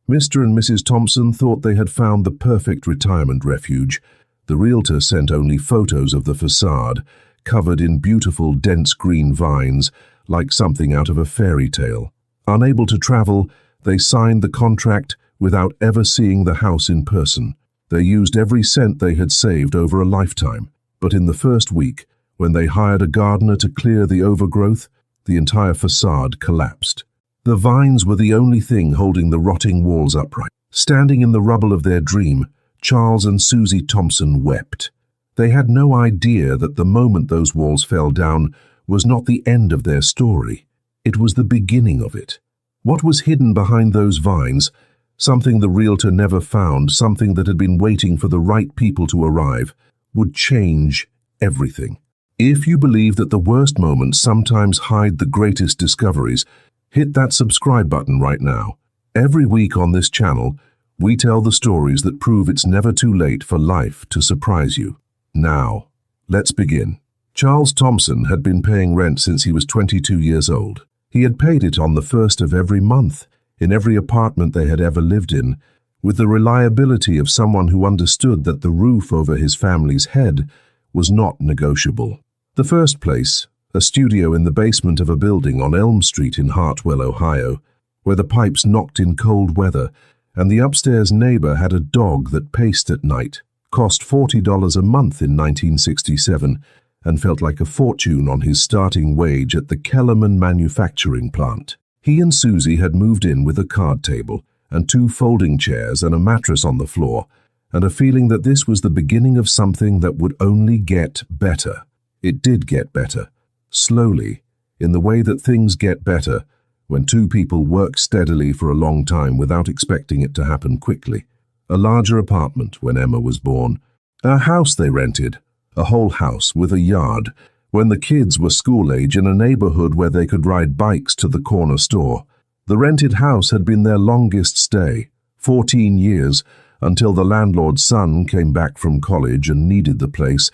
Mr. and Mrs. Thompson thought they had found the perfect retirement refuge. The realtor sent only photos of the facade, covered in beautiful dense green vines, like something out of a fairy tale. Unable to travel, they signed the contract without ever seeing the house in person. They used every cent they had saved over a lifetime. But in the first week, when they hired a gardener to clear the overgrowth, the entire facade collapsed. The vines were the only thing holding the rotting walls upright. Standing in the rubble of their dream, Charles and Susie Thompson wept. They had no idea that the moment those walls fell down was not the end of their story. It was the beginning of it. What was hidden behind those vines, something the realtor never found, something that had been waiting for the right people to arrive, would change everything. If you believe that the worst moments sometimes hide the greatest discoveries, hit that subscribe button right now. Every week on this channel, we tell the stories that prove it's never too late for life to surprise you. Now, let's begin. Charles Thompson had been paying rent since he was 22 years old. He had paid it on the first of every month, in every apartment they had ever lived in, with the reliability of someone who understood that the roof over his family's head was not negotiable. The first place, a studio in the basement of a building on Elm Street in Hartwell, Ohio, where the pipes knocked in cold weather, and the upstairs neighbor had a dog that paced at night, cost $40 a month in 1967, and felt like a fortune on his starting wage at the Kellerman manufacturing plant. He and Susie had moved in with a card table and 2 folding chairs and a mattress on the floor, and a feeling that this was the beginning of something that would only get better. It did get better. Slowly, in the way that things get better when 2 people work steadily for a long time without expecting it to happen quickly. A larger apartment when Emma was born. A house they rented, a whole house with a yard, when the kids were school age in a neighborhood where they could ride bikes to the corner store. The rented house had been their longest stay, 14 years, until the landlord's son came back from college and needed the place,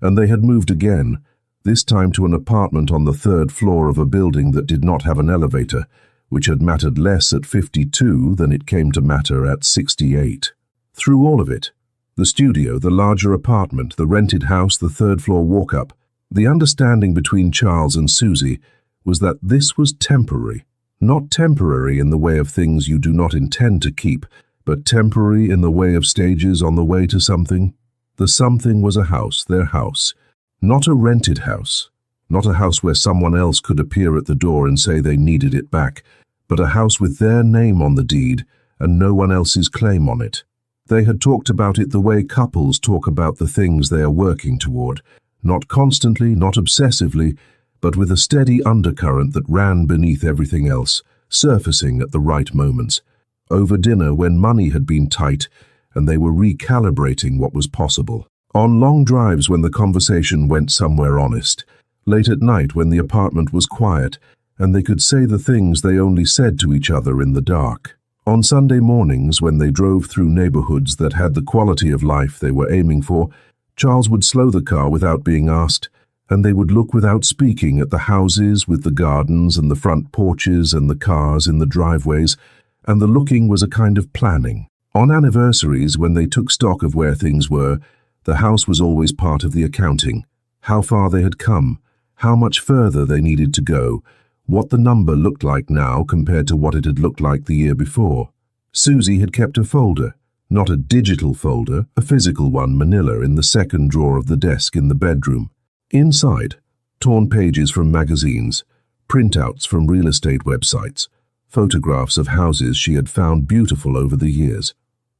and they had moved again, this time to an apartment on the 3rd floor of a building that did not have an elevator, which had mattered less at 52 than it came to matter at 68. Through all of it, the studio, the larger apartment, the rented house, the 3rd floor walk-up, the understanding between Charles and Susie was that this was temporary. Not temporary in the way of things you do not intend to keep, but temporary in the way of stages on the way to something. The something was a house, their house. Not a rented house, not a house where someone else could appear at the door and say they needed it back, but a house with their name on the deed and no one else's claim on it. They had talked about it the way couples talk about the things they are working toward, not constantly, not obsessively, but with a steady undercurrent that ran beneath everything else, surfacing at the right moments. Over dinner when money had been tight and they were recalibrating what was possible. On long drives when the conversation went somewhere honest. Late at night when the apartment was quiet and they could say the things they only said to each other in the dark. On Sunday mornings when they drove through neighborhoods that had the quality of life they were aiming for, Charles would slow the car without being asked, and they would look without speaking at the houses with the gardens and the front porches and the cars in the driveways, and the looking was a kind of planning. On anniversaries when they took stock of where things were, the house was always part of the accounting. How far they had come, how much further they needed to go, what the number looked like now compared to what it had looked like the year before. Susie had kept a folder, not a digital folder, a physical one, manila, in the 2nd drawer of the desk in the bedroom. Inside, torn pages from magazines, printouts from real estate websites, photographs of houses she had found beautiful over the years.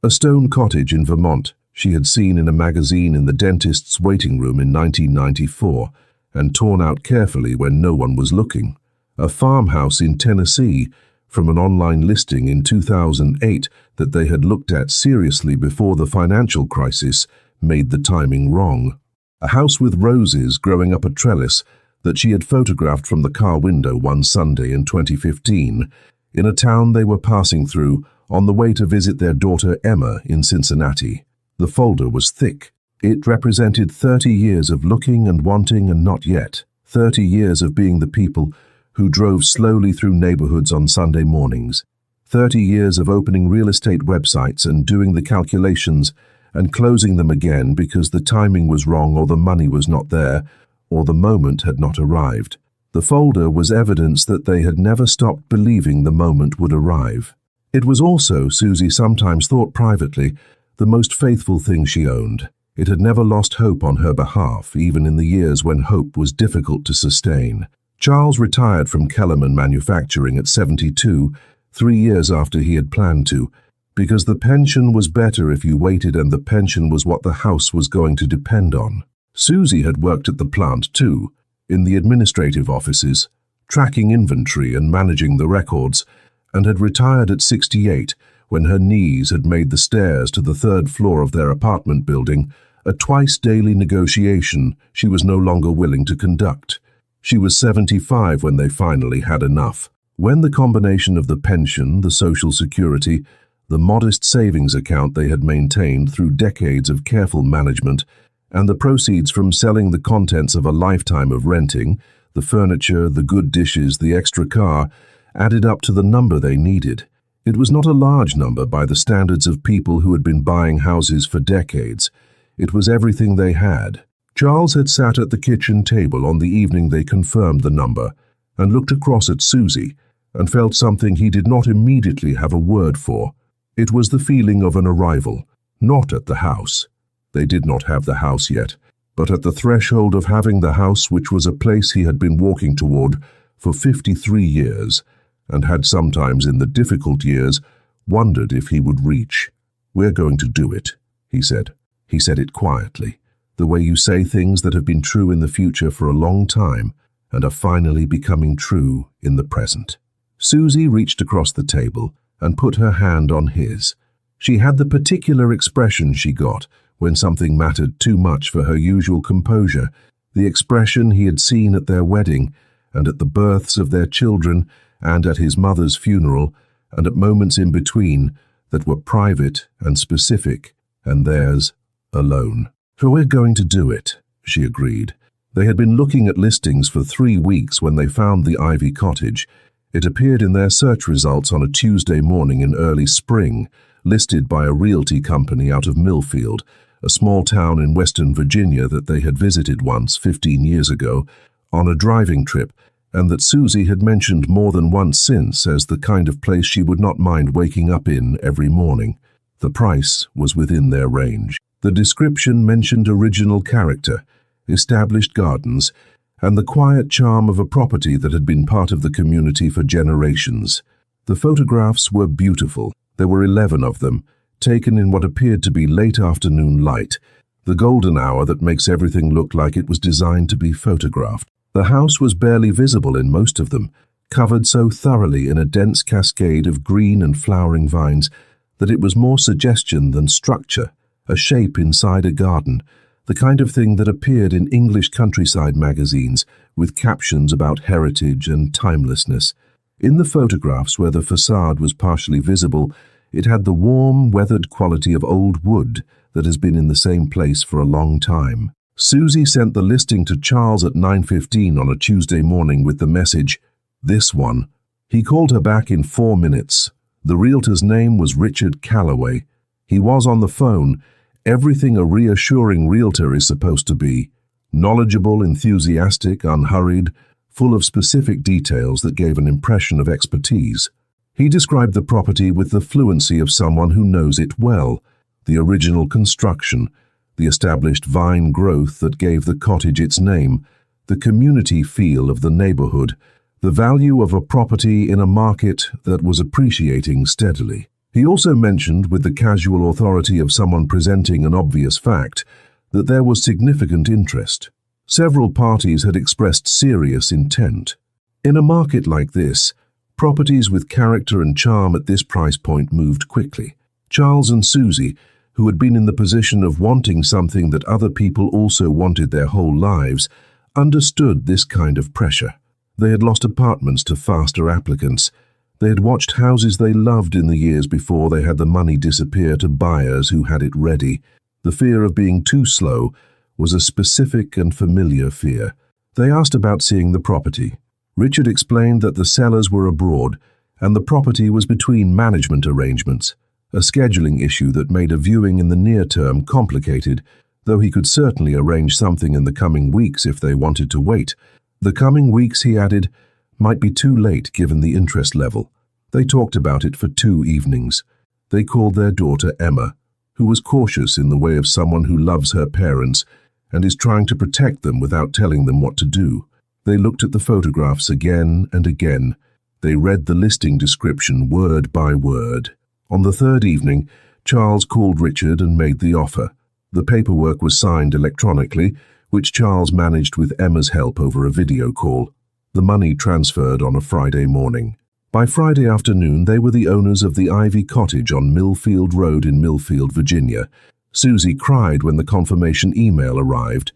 A stone cottage in Vermont she had seen in a magazine in the dentist's waiting room in 1994 and torn out carefully when no one was looking. A farmhouse in Tennessee from an online listing in 2008 that they had looked at seriously before the financial crisis made the timing wrong. A house with roses growing up a trellis that she had photographed from the car window one Sunday in 2015 in a town they were passing through on the way to visit their daughter Emma in Cincinnati. The folder was thick. It represented 30 years of looking and wanting and not yet, 30 years of being the people who drove slowly through neighborhoods on Sunday mornings, 30 years of opening real estate websites and doing the calculations and closing them again because the timing was wrong or the money was not there or the moment had not arrived. The folder was evidence that they had never stopped believing the moment would arrive. It was also, Susie sometimes thought privately, the most faithful thing she owned. It had never lost hope on her behalf, even in the years when hope was difficult to sustain. Charles retired from Kellerman Manufacturing at 72, 3 years after he had planned to, because the pension was better if you waited and the pension was what the house was going to depend on. Susie had worked at the plant too, in the administrative offices, tracking inventory and managing the records, and had retired at 68 when her knees had made the stairs to the 3rd floor of their apartment building a twice-daily negotiation she was no longer willing to conduct. She was 75 when they finally had enough. When the combination of the pension, the Social Security, the modest savings account they had maintained through decades of careful management, and the proceeds from selling the contents of a lifetime of renting, the furniture, the good dishes, the extra car, added up to the number they needed. It was not a large number by the standards of people who had been buying houses for decades. It was everything they had. Charles had sat at the kitchen table on the evening they confirmed the number and looked across at Susie and felt something he did not immediately have a word for. It was the feeling of an arrival, not at the house. They did not have the house yet, but at the threshold of having the house, which was a place he had been walking toward for 53 years, and had sometimes in the difficult years wondered if he would reach. "We're going to do it," he said. He said it quietly, the way you say things that have been true in the future for a long time and are finally becoming true in the present. Susie reached across the table and put her hand on his. She had the particular expression she got when something mattered too much for her usual composure, the expression he had seen at their wedding and at the births of their children and at his mother's funeral and at moments in between that were private and specific and theirs alone. "So we're going to do it," she agreed. They had been looking at listings for 3 weeks when they found the Ivy Cottage. It appeared in their search results on a Tuesday morning in early spring, listed by a realty company out of Millfield, a small town in Western Virginia that they had visited once 15 years ago on a driving trip, and that Susie had mentioned more than once since as the kind of place she would not mind waking up in every morning. The price was within their range. The description mentioned original character, established gardens, and the quiet charm of a property that had been part of the community for generations. The photographs were beautiful. There were 11 of them, taken in what appeared to be late afternoon light, the golden hour that makes everything look like it was designed to be photographed. The house was barely visible in most of them, covered so thoroughly in a dense cascade of green and flowering vines that it was more suggestion than structure, a shape inside a garden, the kind of thing that appeared in English countryside magazines with captions about heritage and timelessness. In the photographs where the facade was partially visible, it had the warm, weathered quality of old wood that has been in the same place for a long time. Susie sent the listing to Charles at 9:15 on a Tuesday morning with the message, "This one." He called her back in 4 minutes. The realtor's name was Richard Calloway. He was on the phone, everything a reassuring realtor is supposed to be, knowledgeable, enthusiastic, unhurried, full of specific details that gave an impression of expertise. He described the property with the fluency of someone who knows it well, the original construction, the established vine growth that gave the cottage its name, the community feel of the neighborhood, the value of a property in a market that was appreciating steadily. He also mentioned, with the casual authority of someone presenting an obvious fact, that there was significant interest. Several parties had expressed serious intent. In a market like this, properties with character and charm at this price point moved quickly. Charles and Susie, who had been in the position of wanting something that other people also wanted their whole lives, understood this kind of pressure. They had lost apartments to faster applicants. They had watched houses they loved in the years before they had the money disappear to buyers who had it ready. The fear of being too slow was a specific and familiar fear. They asked about seeing the property. Richard explained that the sellers were abroad and the property was between management arrangements, a scheduling issue that made a viewing in the near term complicated, though he could certainly arrange something in the coming weeks if they wanted to wait. The coming weeks, he added, might be too late given the interest level. They talked about it for 2 evenings. They called their daughter Emma, who was cautious in the way of someone who loves her parents and is trying to protect them without telling them what to do. They looked at the photographs again and again. They read the listing description word by word. On the 3rd evening, Charles called Richard and made the offer. The paperwork was signed electronically, which Charles managed with Emma's help over a video call. The money transferred on a Friday morning. By Friday afternoon, they were the owners of the Ivy Cottage on Millfield Road in Millfield, Virginia. Susie cried when the confirmation email arrived,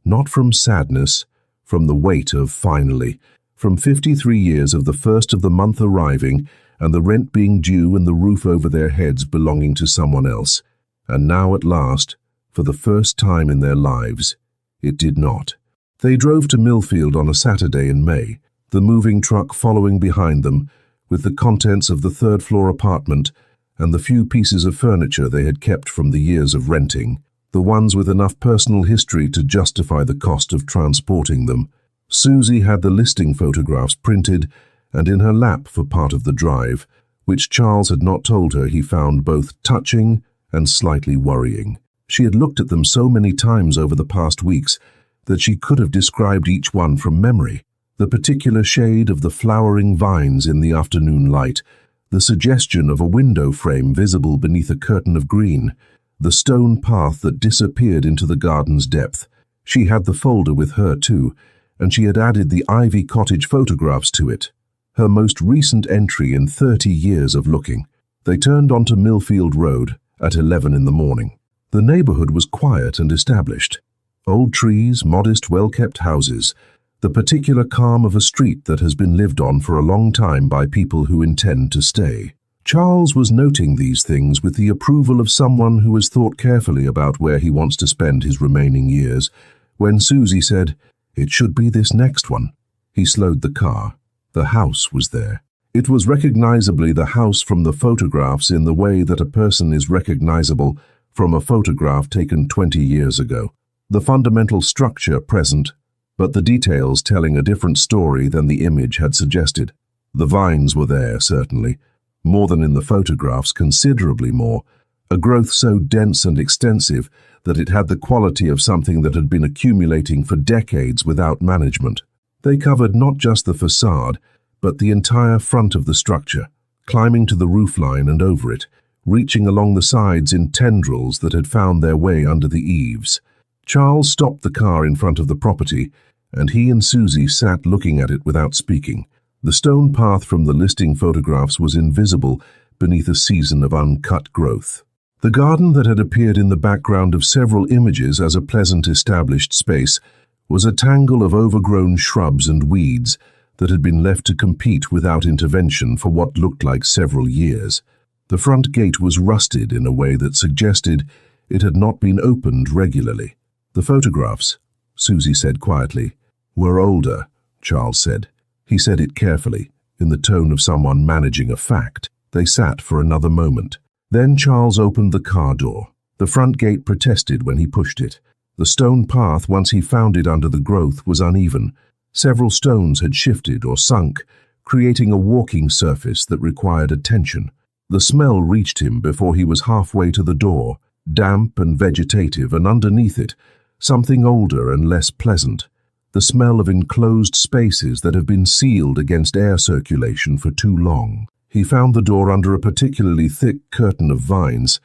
not from sadness, from the weight of finally, from 53 years of the first of the month arriving and the rent being due and the roof over their heads belonging to someone else. And now at last, for the first time in their lives, it did not. They drove to Millfield on a Saturday in May, the moving truck following behind them, with the contents of the 3rd-floor apartment and the few pieces of furniture they had kept from the years of renting, the ones with enough personal history to justify the cost of transporting them. Susie had the listing photographs printed and in her lap for part of the drive, which Charles had not told her he found both touching and slightly worrying. She had looked at them so many times over the past weeks that she could have described each one from memory. The particular shade of the flowering vines in the afternoon light, the suggestion of a window frame visible beneath a curtain of green, the stone path that disappeared into the garden's depth. She had the folder with her too, and she had added the Ivy Cottage photographs to it, her most recent entry in 30 years of looking. They turned onto Millfield Road at 11 in the morning. The neighborhood was quiet and established. Old trees, modest, well-kept houses, the particular calm of a street that has been lived on for a long time by people who intend to stay. Charles was noting these things with the approval of someone who has thought carefully about where he wants to spend his remaining years, when Susie said, "It should be this next one." He slowed the car. The house was there. It was recognizably the house from the photographs in the way that a person is recognizable from a photograph taken 20 years ago. The fundamental structure present, but the details telling a different story than the image had suggested. The vines were there, certainly, more than in the photographs, considerably more, a growth so dense and extensive that it had the quality of something that had been accumulating for decades without management. They covered not just the facade, but the entire front of the structure, climbing to the roofline and over it, reaching along the sides in tendrils that had found their way under the eaves. Charles stopped the car in front of the property, and he and Susie sat looking at it without speaking. The stone path from the listing photographs was invisible beneath a season of uncut growth. The garden that had appeared in the background of several images as a pleasant established space was a tangle of overgrown shrubs and weeds that had been left to compete without intervention for what looked like several years. The front gate was rusted in a way that suggested it had not been opened regularly. The photographs, Susie said quietly, were older, Charles said. He said it carefully, in the tone of someone managing a fact. They sat for another moment. Then Charles opened the car door. The front gate protested when he pushed it. The stone path, once he found it under the growth, was uneven. Several stones had shifted or sunk, creating a walking surface that required attention. The smell reached him before he was halfway to the door, damp and vegetative, and underneath it, something older and less pleasant. The smell of enclosed spaces that have been sealed against air circulation for too long. He found the door under a particularly thick curtain of vines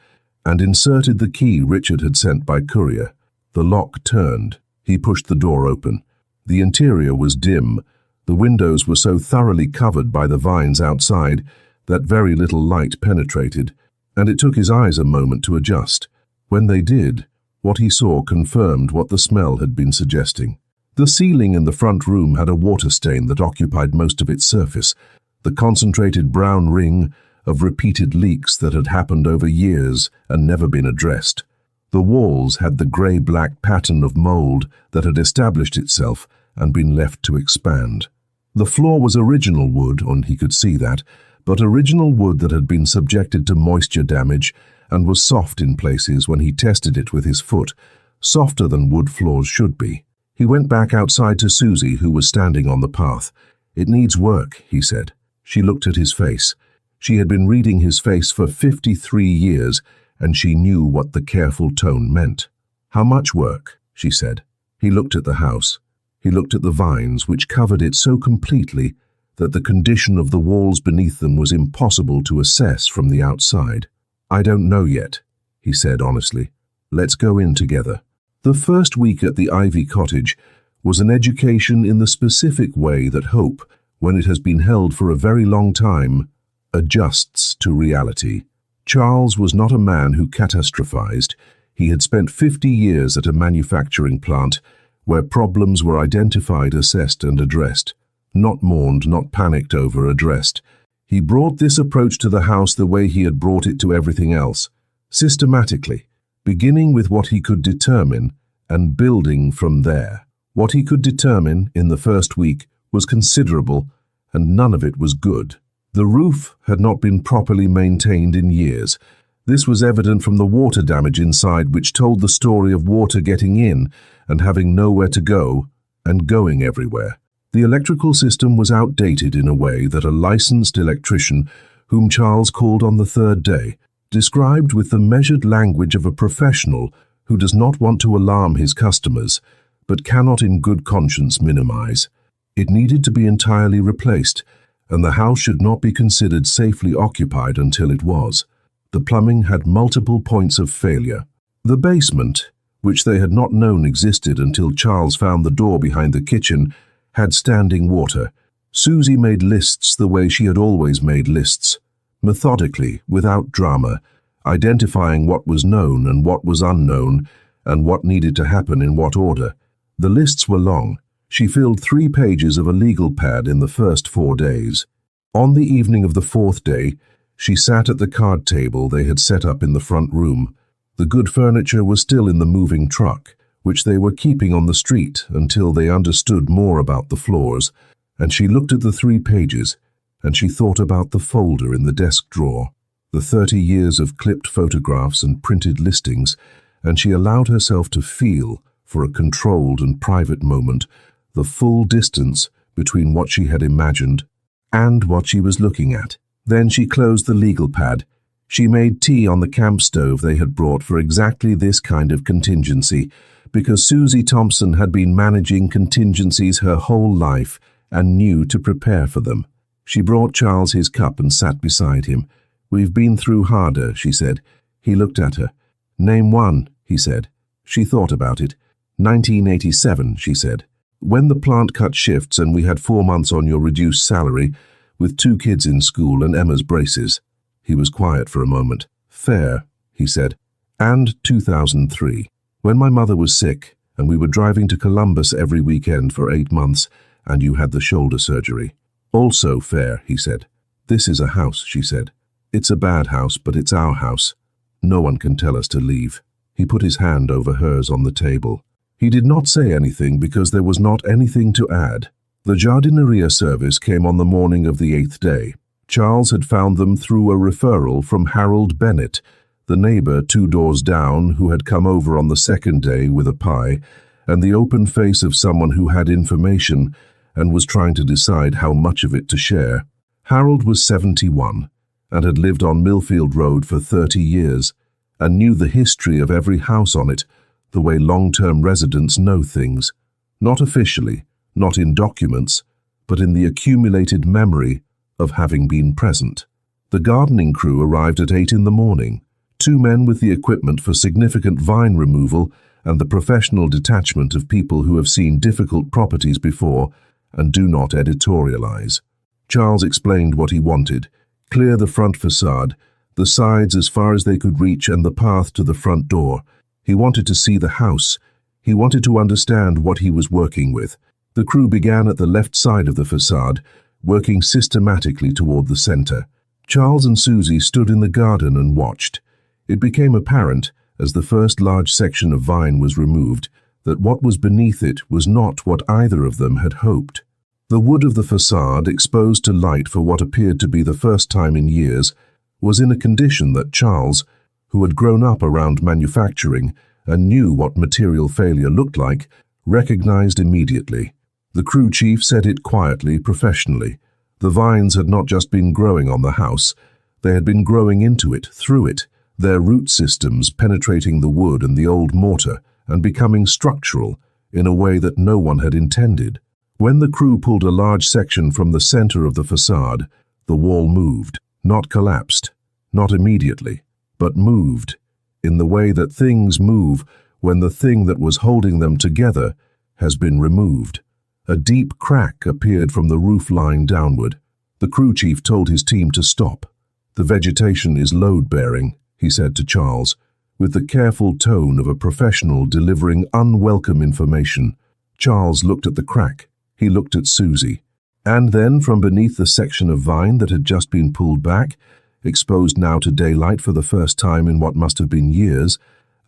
and inserted the key Richard had sent by courier. The lock turned. He pushed the door open. The interior was dim. The windows were so thoroughly covered by the vines outside that very little light penetrated, and it took his eyes a moment to adjust. When they did, what he saw confirmed what the smell had been suggesting. The ceiling in the front room had a water stain that occupied most of its surface, the concentrated brown ring of repeated leaks that had happened over years and never been addressed. The walls had the grey-black pattern of mold that had established itself and been left to expand. The floor was original wood, and he could see that, but original wood that had been subjected to moisture damage and was soft in places when he tested it with his foot, softer than wood floors should be. He went back outside to Susie, who was standing on the path. "It needs work," he said. She looked at his face. She had been reading his face for 53 years, and she knew what the careful tone meant. "How much work?" she said. He looked at the house. He looked at the vines, which covered it so completely that the condition of the walls beneath them was impossible to assess from the outside. "I don't know yet," he said honestly. "Let's go in together." The first week at the Ivy Cottage was an education in the specific way that hope, when it has been held for a very long time, adjusts to reality. Charles was not a man who catastrophized. He had spent 50 years at a manufacturing plant where problems were identified, assessed, and addressed. Not mourned, not panicked over, addressed. He brought this approach to the house the way he had brought it to everything else, systematically, beginning with what he could determine and building from there. What he could determine in the first week was considerable, and none of it was good. The roof had not been properly maintained in years. This was evident from the water damage inside, which told the story of water getting in and having nowhere to go and going everywhere. The electrical system was outdated in a way that a licensed electrician, whom Charles called on the third day, described with the measured language of a professional who does not want to alarm his customers, but cannot in good conscience minimize. It needed to be entirely replaced, and the house should not be considered safely occupied until it was. The plumbing had multiple points of failure. The basement, which they had not known existed until Charles found the door behind the kitchen, had standing water. Susie made lists the way she had always made lists, methodically, without drama, identifying what was known and what was unknown, and what needed to happen in what order. The lists were long. She filled 3 pages of a legal pad in the first 4 days. On the evening of the 4th day, she sat at the card table they had set up in the front room. The good furniture was still in the moving truck, which they were keeping on the street until they understood more about the floors, and she looked at the 3 pages, and she thought about the folder in the desk drawer, the 30 years of clipped photographs and printed listings, and she allowed herself to feel, for a controlled and private moment, the full distance between what she had imagined and what she was looking at. Then she closed the legal pad. She made tea on the camp stove they had brought for exactly this kind of contingency, because Susie Thompson had been managing contingencies her whole life and knew to prepare for them. She brought Charles his cup and sat beside him. "We've been through harder," she said. He looked at her. "Name one," he said. She thought about it. 1987, she said. "When the plant cut shifts and we had 4 months on your reduced salary, with 2 kids in school and Emma's braces." He was quiet for a moment. "Fair," he said. "And 2003. When my mother was sick, and we were driving to Columbus every weekend for 8 months, and you had the shoulder surgery." "Also fair," he said. "This is a house," she said. "It's a bad house, but it's our house. No one can tell us to leave." He put his hand over hers on the table. He did not say anything because there was not anything to add. The jardineria service came on the morning of the 8th day. Charles had found them through a referral from Harold Bennett, the neighbor 2 doors down, who had come over on the 2nd day with a pie, and the open face of someone who had information and was trying to decide how much of it to share. Harold was 71 and had lived on Millfield Road for 30 years and knew the history of every house on it, the way long-term residents know things, not officially, not in documents, but in the accumulated memory of having been present. The gardening crew arrived at 8 in the morning, 2 men with the equipment for significant vine removal and the professional detachment of people who have seen difficult properties before and do not editorialize. Charles explained what he wanted: clear the front facade, the sides as far as they could reach, and the path to the front door. He wanted to see the house. He wanted to understand what he was working with. The crew began at the left side of the facade, working systematically toward the center. Charles and Susie stood in the garden and watched. It became apparent, as the first large section of vine was removed, that what was beneath it was not what either of them had hoped. The wood of the facade, exposed to light for what appeared to be the first time in years, was in a condition that Charles, who had grown up around manufacturing and knew what material failure looked like, recognized immediately. The crew chief said it quietly, professionally. The vines had not just been growing on the house, they had been growing into it, through it, their root systems penetrating the wood and the old mortar and becoming structural in a way that no one had intended. When the crew pulled a large section from the center of the facade, the wall moved, not collapsed, not immediately, but moved, in the way that things move when the thing that was holding them together has been removed. A deep crack appeared from the roof line downward. The crew chief told his team to stop. "The vegetation is load-bearing," he said to Charles, with the careful tone of a professional delivering unwelcome information. Charles looked at the crack. He looked at Susie. And then, from beneath the section of vine that had just been pulled back, exposed now to daylight for the first time in what must have been years,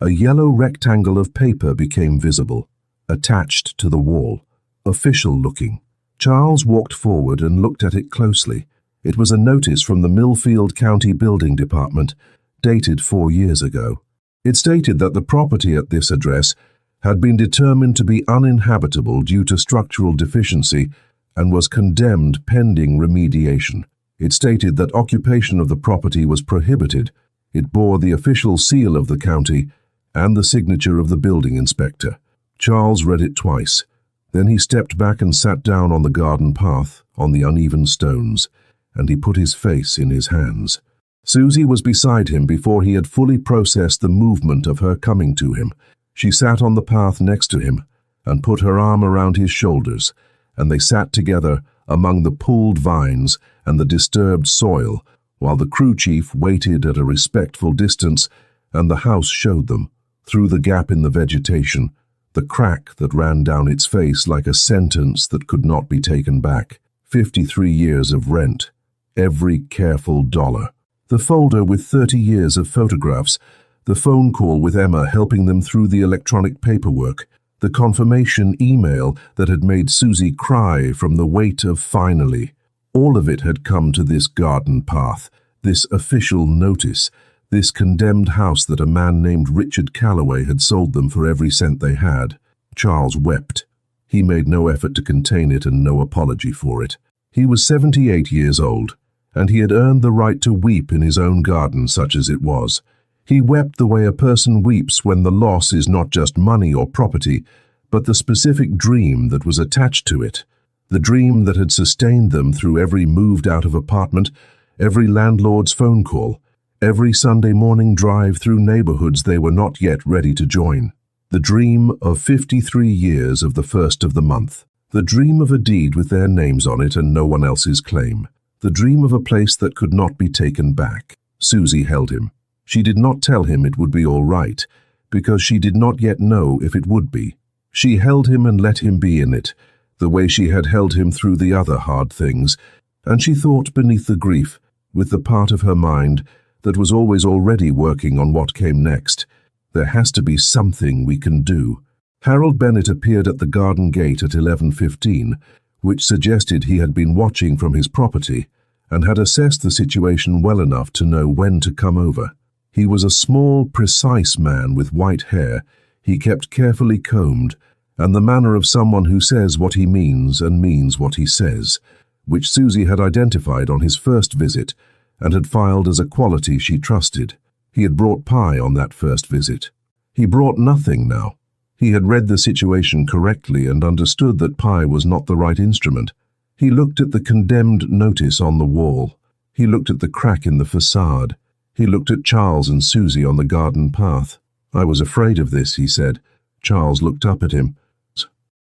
a yellow rectangle of paper became visible, attached to the wall, official-looking. Charles walked forward and looked at it closely. It was a notice from the Millfield County Building Department, dated 4 years ago. It stated that the property at this address had been determined to be uninhabitable due to structural deficiency and was condemned pending remediation. It stated that occupation of the property was prohibited. It bore the official seal of the county and the signature of the building inspector. Charles read it twice. Then he stepped back and sat down on the garden path, on the uneven stones, and he put his face in his hands. Susie was beside him before he had fully processed the movement of her coming to him. She sat on the path next to him and put her arm around his shoulders, and they sat together among the pulled vines and the disturbed soil, while the crew chief waited at a respectful distance, and the house showed them, through the gap in the vegetation, the crack that ran down its face like a sentence that could not be taken back. 53 years of rent, every careful dollar. The folder with 30 years of photographs, the phone call with Emma helping them through the electronic paperwork, the confirmation email that had made Susie cry from the weight of finally. All of it had come to this garden path, this official notice, this condemned house that a man named Richard Calloway had sold them for every cent they had. Charles wept. He made no effort to contain it and no apology for it. He was 78 years old, and he had earned the right to weep in his own garden, such as it was. He wept the way a person weeps when the loss is not just money or property, but the specific dream that was attached to it, the dream that had sustained them through every moved-out of apartment, every landlord's phone call, every Sunday morning drive through neighborhoods they were not yet ready to join. The dream of 53 years of the first of the month. The dream of a deed with their names on it and no one else's claim. The dream of a place that could not be taken back. Susie held him. She did not tell him it would be all right, because she did not yet know if it would be. She held him and let him be in it, the way she had held him through the other hard things, and she thought beneath the grief, with the part of her mind that was always already working on what came next, there has to be something we can do. Harold Bennett appeared at the garden gate at 11:15, which suggested he had been watching from his property and had assessed the situation well enough to know when to come over. He was a small, precise man with white hair he kept carefully combed, and the manner of someone who says what he means and means what he says, which Susie had identified on his first visit and had filed as a quality she trusted. He had brought pie on that first visit. He brought nothing now. He had read the situation correctly and understood that pie was not the right instrument. He looked at the condemned notice on the wall. He looked at the crack in the facade. He looked at Charles and Susie on the garden path. "I was afraid of this," he said. Charles looked up at him.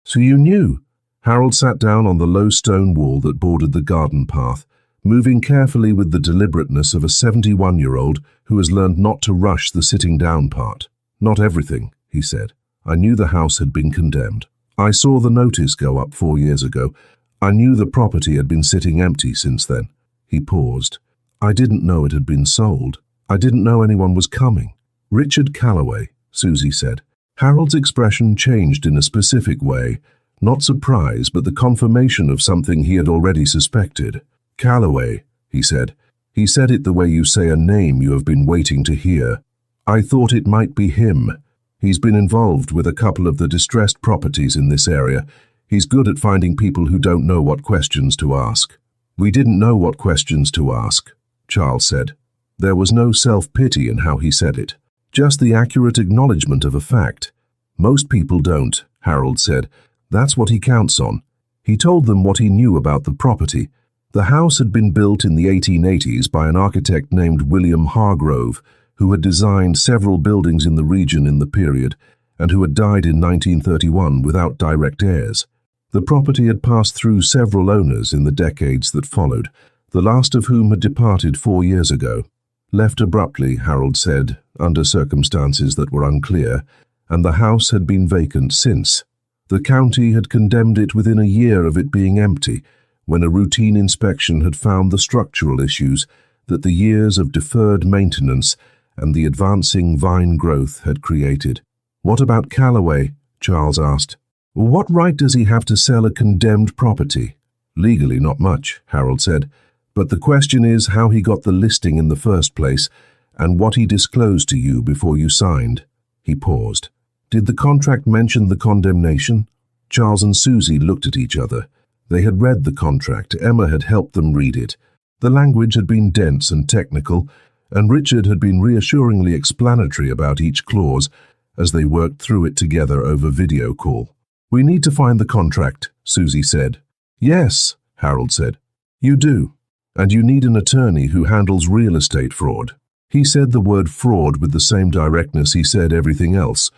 "So you knew?" Harold sat down on the low stone wall that bordered the garden path, moving carefully with the deliberateness of a 71-year-old who has learned not to rush the sitting down part. "Not everything," he said. "I knew the house had been condemned. I saw the notice go up 4 years ago. I knew the property had been sitting empty since then." He paused. "I didn't know it had been sold. I didn't know anyone was coming." "Richard Calloway," Susie said. Harold's expression changed in a specific way, Not surprise, but the confirmation of something he had already suspected. "Calloway," he said. "He said it the way you say a name you have been waiting to hear. I thought it might be him. He's been involved with a couple of the distressed properties in this area. He's good at finding people who don't know what questions to ask." "We didn't know what questions to ask," Charles said. There was no self-pity in how he said it, just the accurate acknowledgement of a fact. "Most people don't," Harold said. "That's what he counts on." He told them what he knew about the property. The house had been built in the 1880s by an architect named William Hargrove, who had designed several buildings in the region in the period, and who had died in 1931 without direct heirs. The property had passed through several owners in the decades that followed, the last of whom had departed 4 years ago. Left abruptly, Harold said, under circumstances that were unclear, and the house had been vacant since. The county had condemned it within a year of it being empty, when a routine inspection had found the structural issues that the years of deferred maintenance and the advancing vine growth had created. "What about Calloway?" Charles asked. "What right does he have to sell a condemned property?" "Legally, not much," Harold said. "But the question is how he got the listing in the first place, and what he disclosed to you before you signed." He paused. "Did the contract mention the condemnation?" Charles and Susie looked at each other. They had read the contract. Emma had helped them read it. The language had been dense and technical, and Richard had been reassuringly explanatory about each clause as they worked through it together over video call. "We need to find the contract," Susie said. "Yes," Harold said. "You do. And you need an attorney who handles real estate fraud." He said the word fraud with the same directness he said everything else,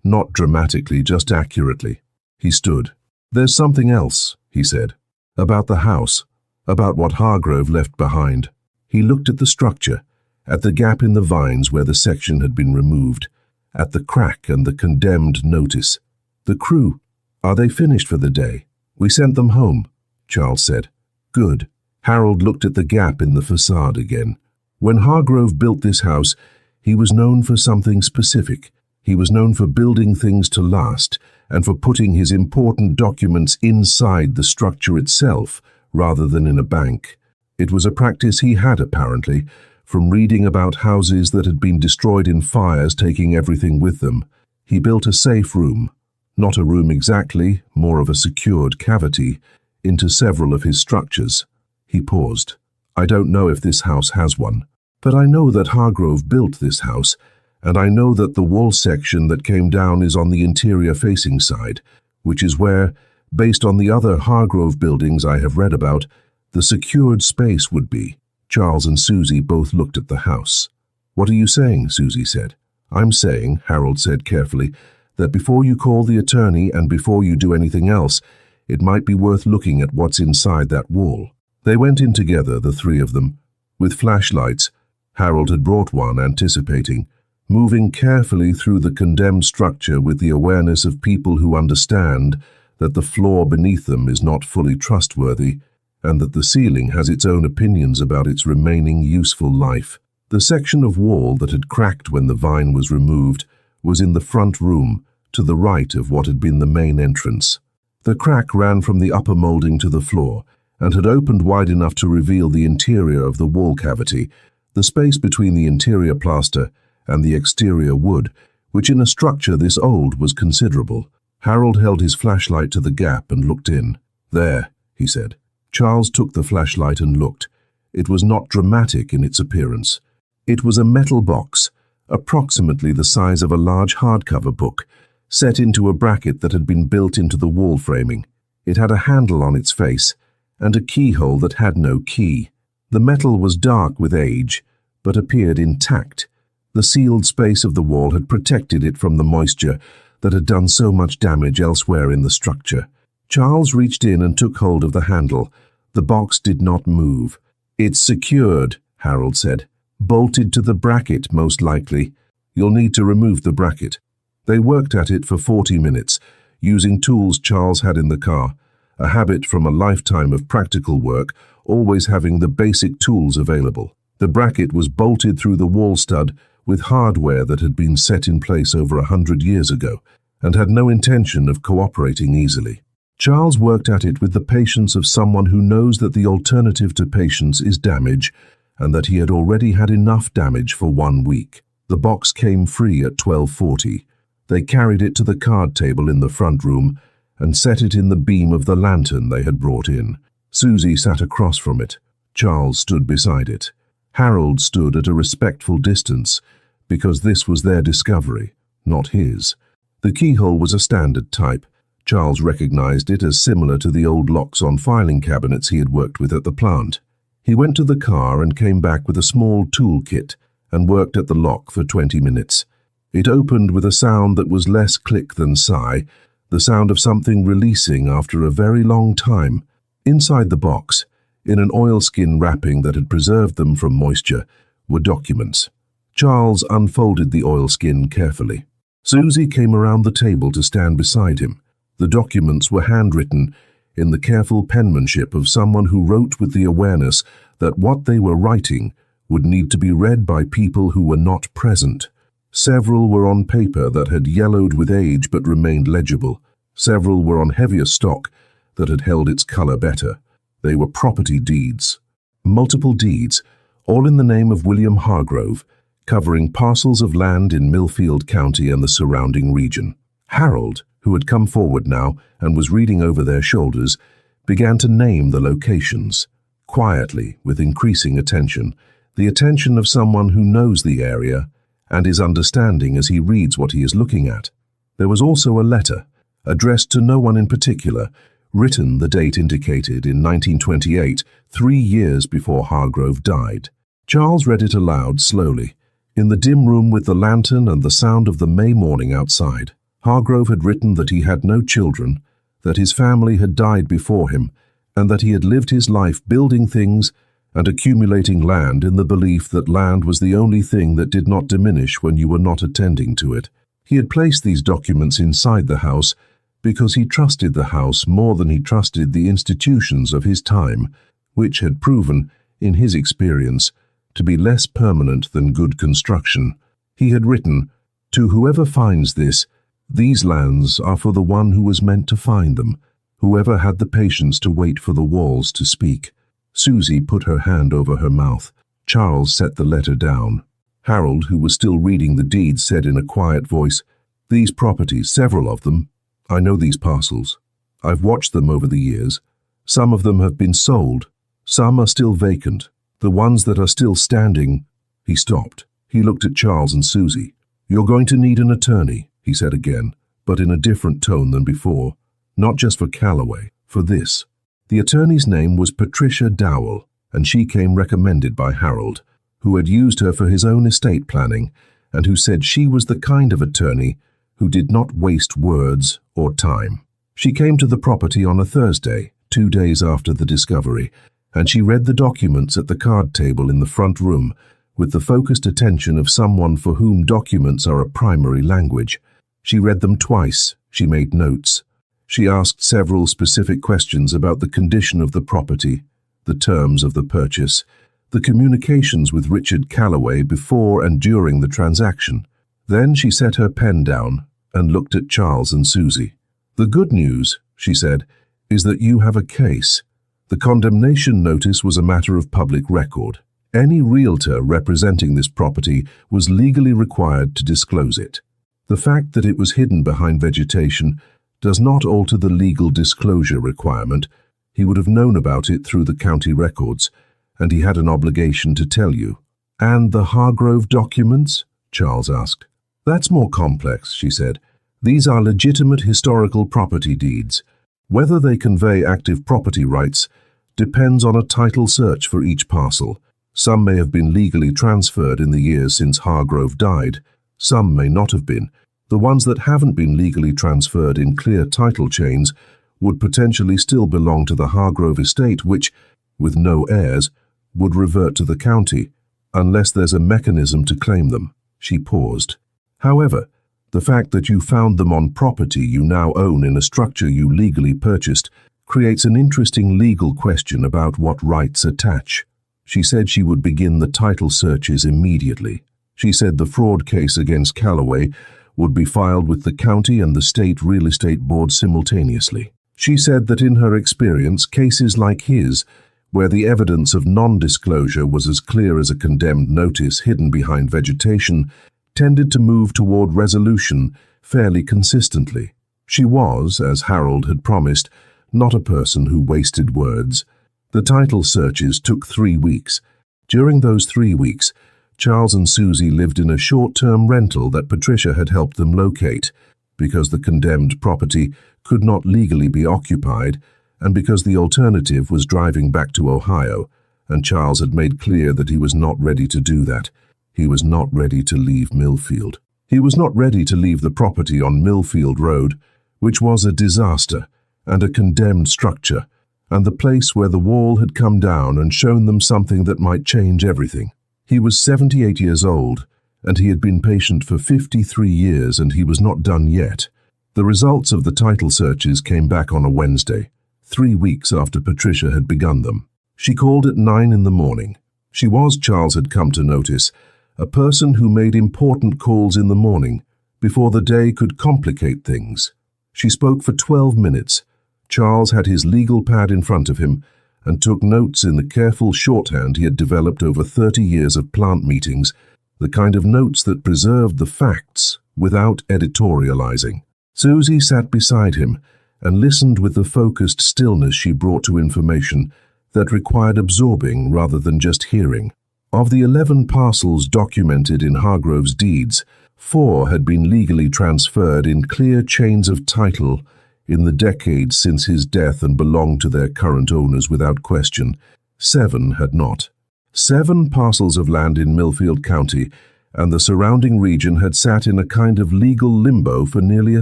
not dramatically, just accurately. He stood. "There's something else," he said, "about the house, about what Hargrove left behind." He looked at the structure, at the gap in the vines where the section had been removed, at the crack and the condemned notice. "The crew, are they finished for the day?" "We sent them home," Charles said. "Good." Harold looked at the gap in the facade again. When Hargrove built this house, he was known for something specific. He was known for building things to last and for putting his important documents inside the structure itself rather than in a bank. It was a practice he had, apparently, from reading about houses that had been destroyed in fires taking everything with them. He built a safe room, not a room exactly, more of a secured cavity, into several of his structures. He paused. "I don't know if this house has one, but I know that Hargrove built this house, and I know that the wall section that came down is on the interior-facing side, which is where, based on the other Hargrove buildings I have read about, the secured space would be." Charles and Susie both looked at the house. "What are you saying?" Susie said. "I'm saying," Harold said carefully, "that before you call the attorney and before you do anything else, it might be worth looking at what's inside that wall." They went in together, the three of them, with flashlights. Harold had brought one, anticipating, moving carefully through the condemned structure with the awareness of people who understand that the floor beneath them is not fully trustworthy, and that the ceiling has its own opinions about its remaining useful life. The section of wall that had cracked when the vine was removed was in the front room, to the right of what had been the main entrance. The crack ran from the upper molding to the floor, and had opened wide enough to reveal the interior of the wall cavity, the space between the interior plaster and the exterior wood, which in a structure this old was considerable. Harold held his flashlight to the gap and looked in. "There," he said. Charles took the flashlight and looked. It was not dramatic in its appearance. It was a metal box, approximately the size of a large hardcover book, set into a bracket that had been built into the wall framing. It had a handle on its face, and a keyhole that had no key. The metal was dark with age, but appeared intact. The sealed space of the wall had protected it from the moisture that had done so much damage elsewhere in the structure. Charles reached in and took hold of the handle. The box did not move. "It's secured," Harold said. "Bolted to the bracket, most likely. You'll need to remove the bracket." They worked at it for 40 minutes, using tools Charles had in the car, a habit from a lifetime of practical work, always having the basic tools available. The bracket was bolted through the wall stud with hardware that had been set in place over 100 years ago, and had no intention of cooperating easily. Charles worked at it with the patience of someone who knows that the alternative to patience is damage, and that he had already had enough damage for 1 week. The box came free at 12:40. They carried it to the card table in the front room and set it in the beam of the lantern they had brought in. Susie sat across from it. Charles stood beside it. Harold stood at a respectful distance, because this was their discovery, not his. The keyhole was a standard type. Charles recognized it as similar to the old locks on filing cabinets he had worked with at the plant. He went to the car and came back with a small tool kit and worked at the lock for 20 minutes. It opened with a sound that was less click than sigh, the sound of something releasing after a very long time. Inside the box, in an oilskin wrapping that had preserved them from moisture, were documents. Charles unfolded the oilskin carefully. Susie came around the table to stand beside him. The documents were handwritten in the careful penmanship of someone who wrote with the awareness that what they were writing would need to be read by people who were not present. Several were on paper that had yellowed with age but remained legible. Several were on heavier stock that had held its color better. They were property deeds. Multiple deeds, all in the name of William Hargrove, covering parcels of land in Millfield County and the surrounding region. Harold, who had come forward now and was reading over their shoulders, began to name the locations. Quietly, with increasing attention, the attention of someone who knows the area and is understanding as he reads what he is looking at. There was also a letter, addressed to no one in particular, written the date indicated in 1928, 3 years before Hargrove died. Charles read it aloud slowly, in the dim room with the lantern and the sound of the May morning outside. Hargrove had written that he had no children, that his family had died before him, and that he had lived his life building things and accumulating land in the belief that land was the only thing that did not diminish when you were not attending to it. He had placed these documents inside the house because he trusted the house more than he trusted the institutions of his time, which had proven, in his experience, to be less permanent than good construction. He had written, "To whoever finds this, these lands are for the one who was meant to find them, whoever had the patience to wait for the walls to speak." Susie put her hand over her mouth. Charles set the letter down. Harold, who was still reading the deed, said in a quiet voice, "These properties, several of them, I know these parcels. I've watched them over the years. Some of them have been sold. Some are still vacant. The ones that are still standing—" He stopped. He looked at Charles and Susie. "You're going to need an attorney," he said again, but in a different tone than before. "Not just for Callaway, for this." The attorney's name was Patricia Dowell, and she came recommended by Harold, who had used her for his own estate planning, and who said she was the kind of attorney who did not waste words or time. She came to the property on a Thursday, 2 days after the discovery, and she read the documents at the card table in the front room with the focused attention of someone for whom documents are a primary language. She read them twice. She made notes. She asked several specific questions about the condition of the property, the terms of the purchase, the communications with Richard Callaway before and during the transaction. Then she set her pen down and looked at Charles and Susie. "The good news," she said, "is that you have a case. The condemnation notice was a matter of public record. Any realtor representing this property was legally required to disclose it. The fact that it was hidden behind vegetation does not alter the legal disclosure requirement. He would have known about it through the county records, and he had an obligation to tell you." "And the Hargrove documents?" Charles asked. "That's more complex," she said. "These are legitimate historical property deeds. Whether they convey active property rights depends on a title search for each parcel. Some may have been legally transferred in the years since Hargrove died. Some may not have been. The ones that haven't been legally transferred in clear title chains would potentially still belong to the Hargrove estate, which, with no heirs, would revert to the county, unless there's a mechanism to claim them." She paused. "However, the fact that you found them on property you now own in a structure you legally purchased creates an interesting legal question about what rights attach." She said she would begin the title searches immediately. She said the fraud case against Callaway would be filed with the county and the state real estate board simultaneously. She said that in her experience, cases like his, where the evidence of non-disclosure was as clear as a condemned notice hidden behind vegetation, tended to move toward resolution fairly consistently. She was, as Harold had promised, not a person who wasted words. The title searches took 3 weeks. During those 3 weeks, Charles and Susie lived in a short-term rental that Patricia had helped them locate, because the condemned property could not legally be occupied, and because the alternative was driving back to Ohio, and Charles had made clear that he was not ready to do that. He was not ready to leave Millfield. He was not ready to leave the property on Millfield Road, which was a disaster and a condemned structure, and the place where the wall had come down and shown them something that might change everything. He was 78 years old, and he had been patient for 53 years, and he was not done yet. The results of the title searches came back on a Wednesday, 3 weeks after Patricia had begun them. She called at 9 in the morning. She was, Charles had come to notice, a person who made important calls in the morning, before the day could complicate things. She spoke for 12 minutes. Charles had his legal pad in front of him and took notes in the careful shorthand he had developed over 30 years of plant meetings, the kind of notes that preserved the facts without editorializing. Susie sat beside him and listened with the focused stillness she brought to information that required absorbing rather than just hearing. Of the 11 parcels documented in Hargrove's deeds, 4 had been legally transferred in clear chains of title in the decades since his death and belonged to their current owners without question. 7 had not. 7 parcels of land in Millfield County and the surrounding region had sat in a kind of legal limbo for nearly a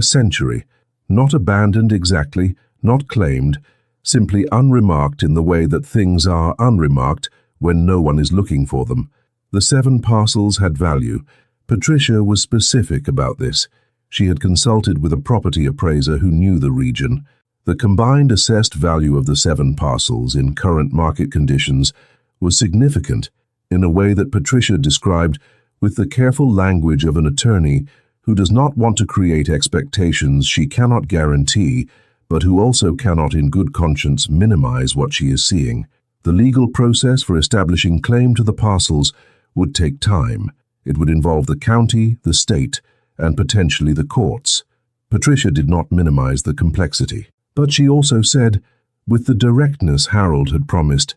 century, not abandoned exactly, not claimed, simply unremarked in the way that things are unremarked when no one is looking for them. The 7 parcels had value. Patricia was specific about this. She had consulted with a property appraiser who knew the region. The combined assessed value of the 7 parcels in current market conditions was significant in a way that Patricia described with the careful language of an attorney who does not want to create expectations she cannot guarantee, but who also cannot in good conscience minimize what she is seeing. The legal process for establishing claim to the parcels would take time. It would involve the county, the state, and potentially the courts. Patricia did not minimize the complexity. But she also said, with the directness Harold had promised,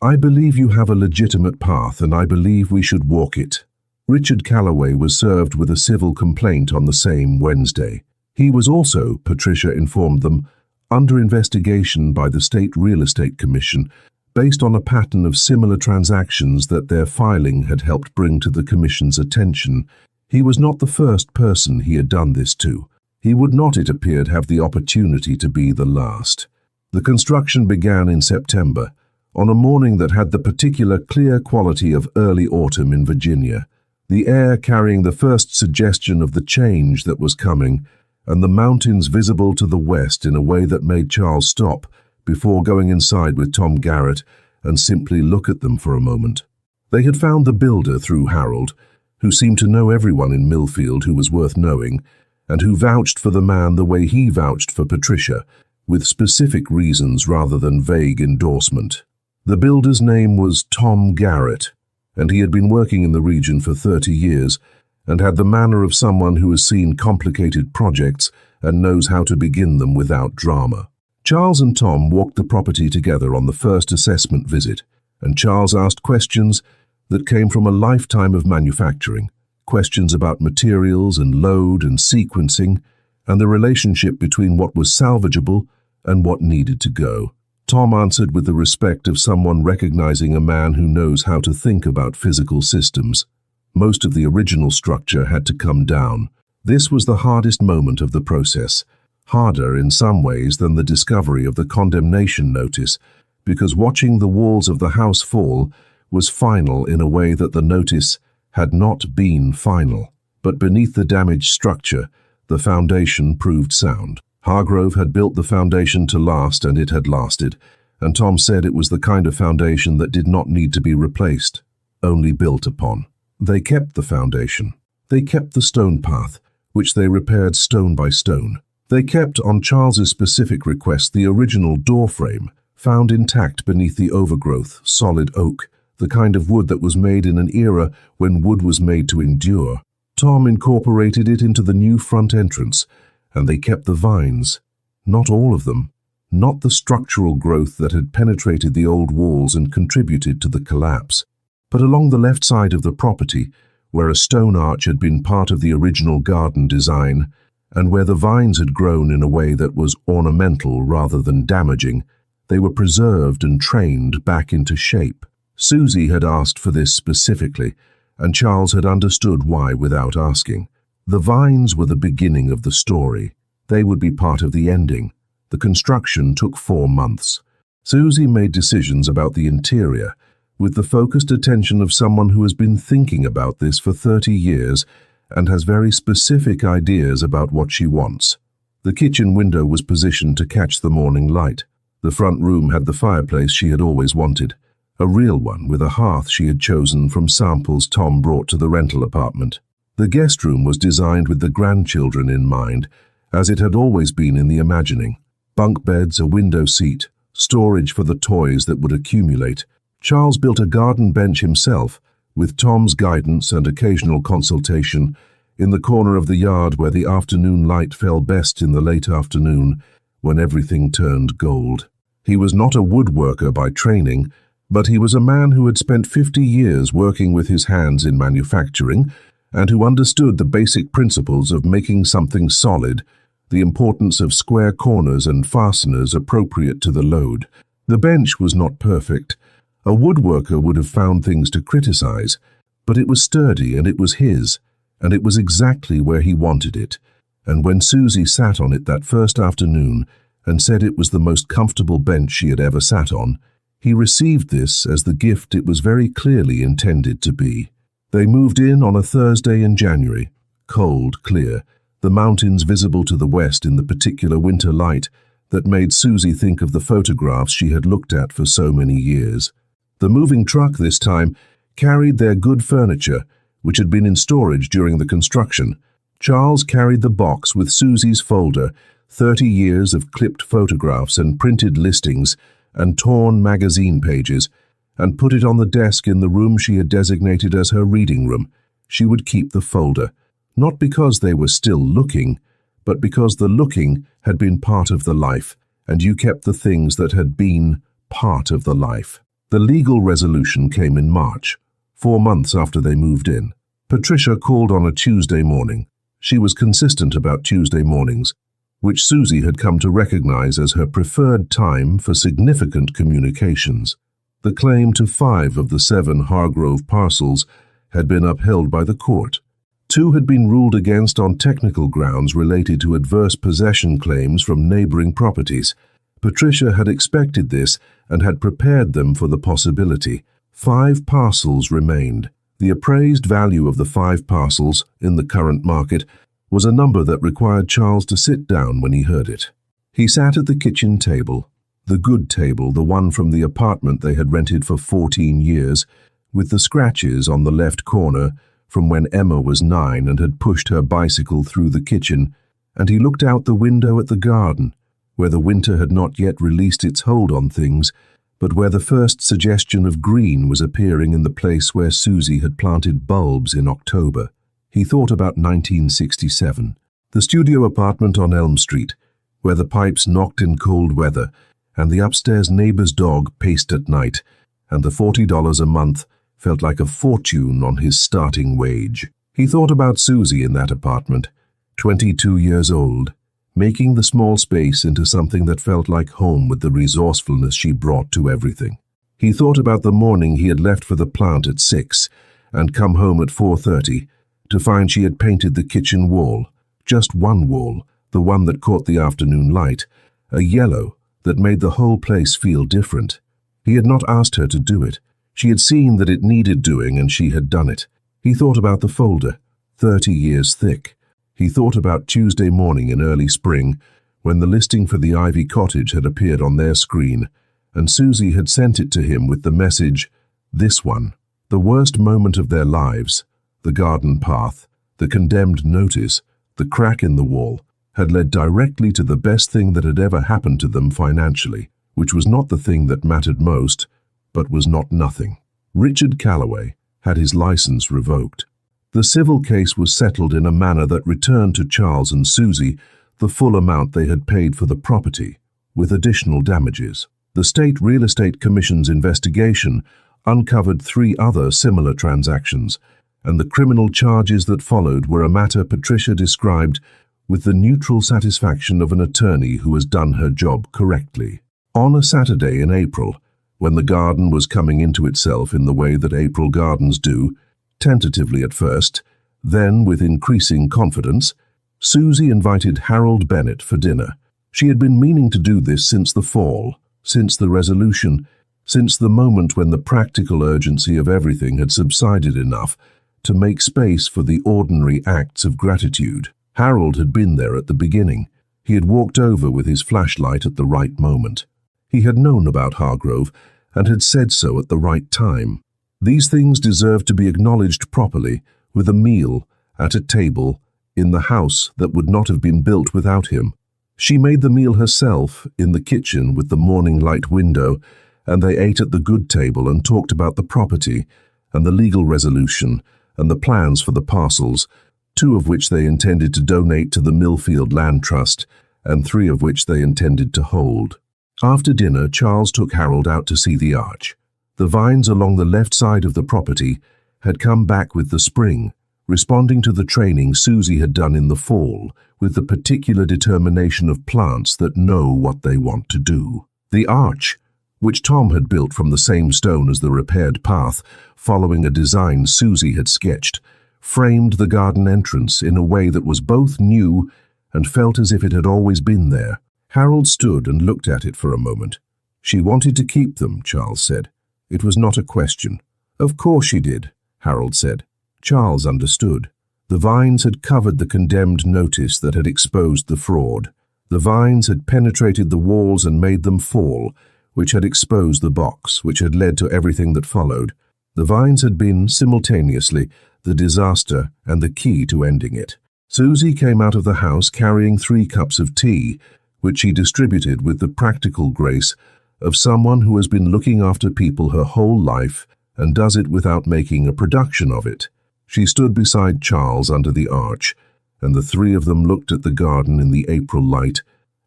"I believe you have a legitimate path, and I believe we should walk it." Richard Calloway was served with a civil complaint on the same Wednesday. He was also, Patricia informed them, under investigation by the State Real Estate Commission, based on a pattern of similar transactions that their filing had helped bring to the Commission's attention. He was not the first person he had done this to. He would not, it appeared, have the opportunity to be the last. The construction began in September, on a morning that had the particular clear quality of early autumn in Virginia, the air carrying the first suggestion of the change that was coming, and the mountains visible to the west in a way that made Charles stop before going inside with Tom Garrett and simply look at them for a moment. They had found the builder through Harold, who seemed to know everyone in Millfield who was worth knowing, and who vouched for the man the way he vouched for Patricia, with specific reasons rather than vague endorsement. The builder's name was Tom Garrett, and he had been working in the region for 30 years, and had the manner of someone who has seen complicated projects and knows how to begin them without drama. Charles and Tom walked the property together on the first assessment visit, and Charles asked questions that came from a lifetime of manufacturing, questions about materials and load and sequencing, and the relationship between what was salvageable and what needed to go. Tom answered with the respect of someone recognizing a man who knows how to think about physical systems. Most of the original structure had to come down. This was the hardest moment of the process, harder in some ways than the discovery of the condemnation notice, because watching the walls of the house fall was final in a way that the notice had not been final. But beneath the damaged structure, the foundation proved sound. Hargrove had built the foundation to last, and it had lasted, and Tom said it was the kind of foundation that did not need to be replaced, only built upon. They kept the foundation. They kept the stone path, which they repaired stone by stone. They kept, on Charles's specific request, the original door frame, found intact beneath the overgrowth, solid oak, the kind of wood that was made in an era when wood was made to endure. Tom incorporated it into the new front entrance, and they kept the vines. Not all of them. Not the structural growth that had penetrated the old walls and contributed to the collapse. But along the left side of the property, where a stone arch had been part of the original garden design, and where the vines had grown in a way that was ornamental rather than damaging, they were preserved and trained back into shape. Susie had asked for this specifically, and Charles had understood why without asking. The vines were the beginning of the story. They would be part of the ending. The construction took 4 months. Susie made decisions about the interior, with the focused attention of someone who has been thinking about this for 30 years and has very specific ideas about what she wants. The kitchen window was positioned to catch the morning light. The front room had the fireplace she had always wanted, a real one with a hearth she had chosen from samples Tom brought to the rental apartment. The guest room was designed with the grandchildren in mind, as it had always been in the imagining. Bunk beds, a window seat, storage for the toys that would accumulate. Charles built a garden bench himself, with Tom's guidance and occasional consultation, in the corner of the yard where the afternoon light fell best in the late afternoon, when everything turned gold. He was not a woodworker by training, but he was a man who had spent 50 years working with his hands in manufacturing and who understood the basic principles of making something solid, the importance of square corners and fasteners appropriate to the load. The bench was not perfect. A woodworker would have found things to criticize, but it was sturdy and it was his, and it was exactly where he wanted it. And when Susie sat on it that first afternoon and said it was the most comfortable bench she had ever sat on, he received this as the gift it was very clearly intended to be. They moved in on a Thursday in January, cold, clear, the mountains visible to the west in the particular winter light that made Susie think of the photographs she had looked at for so many years. The moving truck this time carried their good furniture, which had been in storage during the construction. Charles carried the box with Susie's folder, 30 years of clipped photographs and printed listings and torn magazine pages, and put it on the desk in the room she had designated as her reading room. She would keep the folder, not because they were still looking, but because the looking had been part of the life, and you kept the things that had been part of the life. The legal resolution came in March, 4 months after they moved in. Patricia called on a Tuesday morning. She was consistent about Tuesday mornings, which Susie had come to recognize as her preferred time for significant communications. The claim to 5 of the 7 Hargrove parcels had been upheld by the court. 2 had been ruled against on technical grounds related to adverse possession claims from neighboring properties. Patricia had expected this and had prepared them for the possibility. 5 parcels remained. The appraised value of the 5 parcels in the current market was a number that required Charles to sit down when he heard it. He sat at the kitchen table, the good table, the one from the apartment they had rented for 14 years, with the scratches on the left corner from when Emma was 9 and had pushed her bicycle through the kitchen, and he looked out the window at the garden, where the winter had not yet released its hold on things, but where the first suggestion of green was appearing in the place where Susie had planted bulbs in October. He thought about 1967, the studio apartment on Elm Street, where the pipes knocked in cold weather, and the upstairs neighbor's dog paced at night, and the $40 a month felt like a fortune on his starting wage. He thought about Susie in that apartment, 22 years old, making the small space into something that felt like home with the resourcefulness she brought to everything. He thought about the morning he had left for the plant at 6 and come home at 4:30 to find she had painted the kitchen wall, just one wall, the one that caught the afternoon light, a yellow that made the whole place feel different. He had not asked her to do it. She had seen that it needed doing and she had done it. He thought about the folder, 30 years thick. He thought about Tuesday morning in early spring, when the listing for the Ivy Cottage had appeared on their screen, and Susie had sent it to him with the message, "This one, the worst moment of their lives, the garden path, the condemned notice, the crack in the wall, had led directly to the best thing that had ever happened to them financially, which was not the thing that mattered most, but was not nothing. Richard Calloway had his license revoked. The civil case was settled in a manner that returned to Charles and Susie the full amount they had paid for the property, with additional damages. The State Real Estate Commission's investigation uncovered 3 other similar transactions, and the criminal charges that followed were a matter Patricia described with the neutral satisfaction of an attorney who has done her job correctly. On a Saturday in April, when the garden was coming into itself in the way that April gardens do, tentatively at first, then with increasing confidence, Susie invited Harold Bennett for dinner. She had been meaning to do this since the fall, since the resolution, since the moment when the practical urgency of everything had subsided enough to make space for the ordinary acts of gratitude. Harold had been there at the beginning. He had walked over with his flashlight at the right moment. He had known about Hargrove and had said so at the right time. These things deserved to be acknowledged properly, with a meal, at a table, in the house that would not have been built without him. She made the meal herself, in the kitchen with the morning light window, and they ate at the good table and talked about the property, and the legal resolution, and the plans for the parcels, 2 of which they intended to donate to the Millfield Land Trust, and 3 of which they intended to hold. After dinner, Charles took Harold out to see the arch. The vines along the left side of the property had come back with the spring, responding to the training Susie had done in the fall, with the particular determination of plants that know what they want to do. The arch, which Tom had built from the same stone as the repaired path, following a design Susie had sketched, framed the garden entrance in a way that was both new and felt as if it had always been there. Harold stood and looked at it for a moment. She wanted to keep them, Charles said. It was not a question. Of course she did, Harold said. Charles understood. The vines had covered the condemned notice that had exposed the fraud. The vines had penetrated the walls and made them fall, which had exposed the box, which had led to everything that followed. The vines had been, simultaneously, the disaster and the key to ending it. Susie came out of the house carrying 3 cups of tea, which she distributed with the practical grace of someone who has been looking after people her whole life and does it without making a production of it. She stood beside Charles under the arch, and the 3 of them looked at the garden in the April light,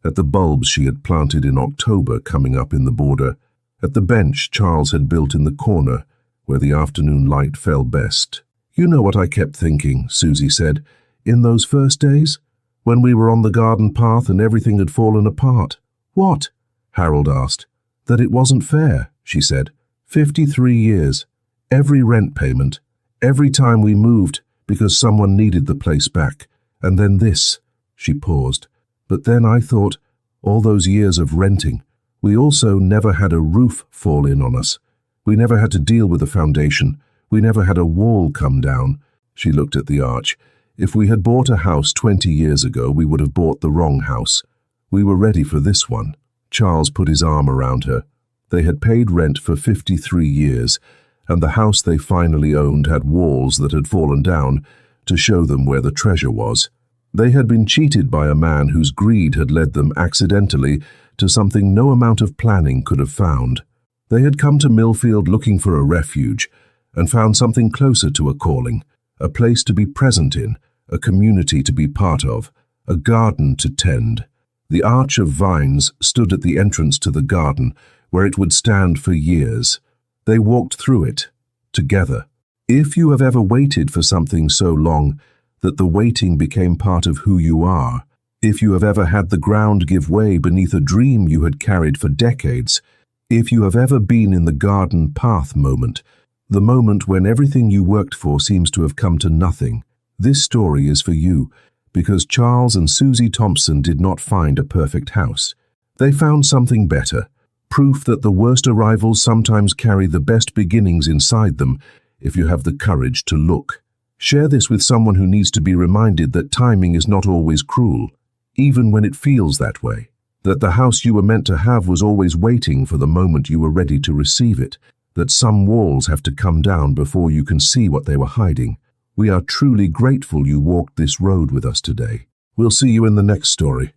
at the bulbs she had planted in October coming up in the border, at the bench Charles had built in the corner, where the afternoon light fell best. You know what I kept thinking, Susie said, in those first days, when we were on the garden path and everything had fallen apart. What? Harold asked. That it wasn't fair, she said. 53 years, every rent payment, every time we moved because someone needed the place back, and then this. She paused. But then I thought, all those years of renting, we also never had a roof fall in on us. We never had to deal with a foundation. We never had a wall come down. She looked at the arch. If we had bought a house 20 years ago, we would have bought the wrong house. We were ready for this one. Charles put his arm around her. They had paid rent for 53 years, and the house they finally owned had walls that had fallen down to show them where the treasure was. They had been cheated by a man whose greed had led them accidentally to something no amount of planning could have found. They had come to Millfield looking for a refuge, and found something closer to a calling, a place to be present in, a community to be part of, a garden to tend. The arch of vines stood at the entrance to the garden, where it would stand for years. They walked through it, together. If you have ever waited for something so long that the waiting became part of who you are, if you have ever had the ground give way beneath a dream you had carried for decades, if you have ever been in the garden path moment, the moment when everything you worked for seems to have come to nothing, this story is for you, because Charles and Susie Thompson did not find a perfect house. They found something better, proof that the worst arrivals sometimes carry the best beginnings inside them if you have the courage to look. Share this with someone who needs to be reminded that timing is not always cruel, even when it feels that way, that the house you were meant to have was always waiting for the moment you were ready to receive it, that some walls have to come down before you can see what they were hiding. We are truly grateful you walked this road with us today. We'll see you in the next story.